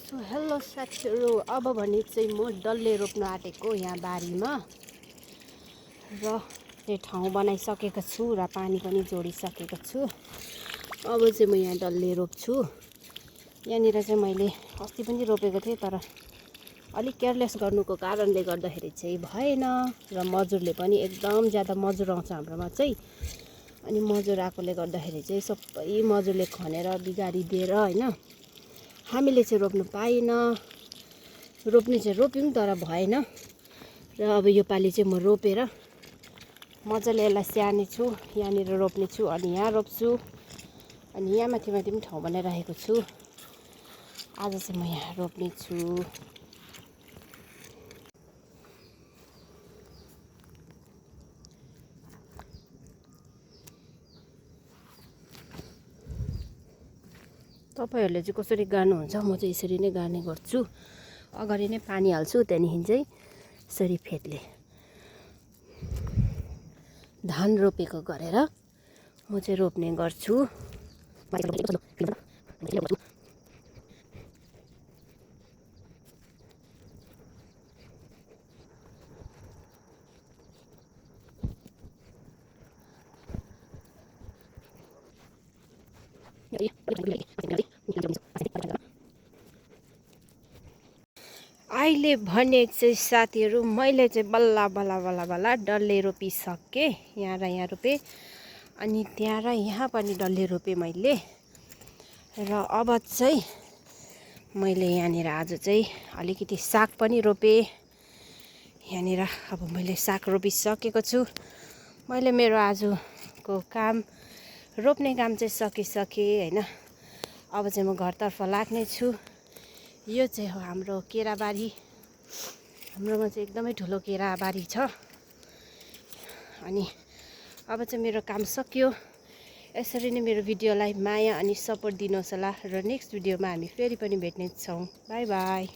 So hello साथीहरू, अब भने चाहिँ म डल्ले रोप्न आँटेको यहाँ बारीमा र त्यो ठाउँ बनाइसकेको छु र पानी पनि जोडिसकेको छु। अब चाहिँ म यहाँ डल्ले रोप्छु। यहाँनिर चाहिँ मैले अस्ति पनि रोपेको थिएँ, तर अलिक केयरलेस गर्नुको कारणले गर्दाखेरि चाहिँ भएन र मजुरले पनि एकदम ज्यादा मजुर आउँछ हाम्रोमा चाहिँ। अनि मजुर आएकोले गर्दाखेरि चाहिँ सबै मजुरले खनेर बिगारिदिएर होइन हामीले चाहिँ रोप्नु पाएन। रोप्ने चाहिँ रोप्यौँ तर भएन। र अब यो पालि चाहिँ म रोपेर मजाले यसलाई स्याहार्ने छु। यहाँनिर रोप्ने छु अनि यहाँ रोप्छु अनि यहाँ माथि माथि पनि ठाउँ बनाइरहेको छु। आज चाहिँ म यहाँ रोप्ने छु। तपाईहरूले चाहिँ कसरी गाड्नुहुन्छ? म चाहिँ यसरी नै गाड्ने गर्छु। अगाडि नै पानी हाल्छु, त्यहाँदेखि चाहिँ यसरी फेदले धान रोपेको गरेर म चाहिँ रोप्ने गर्छु। अहिले भने चाहिँ साथीहरू, मैले चाहिँ बल्ल बल्ल बल्ल बल्ल डल्ले रोपिसकेँ। यहाँ र यहाँ रोपेँ अनि त्यहाँ र यहाँ पनि डल्ले रोपेँ मैले। र अब चाहिँ मैले यहाँनिर आज चाहिँ अलिकति साग पनि रोपेँ। यहाँनिर अब मैले साग रोपिसकेको छु। मैले मेरो आजको काम रोप्ने काम चाहिँ सकिसकेँ होइन। अब चाहिँ म घरतर्फ लाग्ने छु। यो चाहिँ हो हाम्रो केराबारी। हाम्रोमा चाहिँ एकदमै ठुलो केराबारी छ। अनि अब चाहिँ मेरो काम सकियो। यसरी नै मेरो भिडियोलाई माया अनि सपोर्ट दिनुहोस् होला र नेक्स्ट भिडियोमा हामी फेरि पनि भेट्नेछौँ। By by.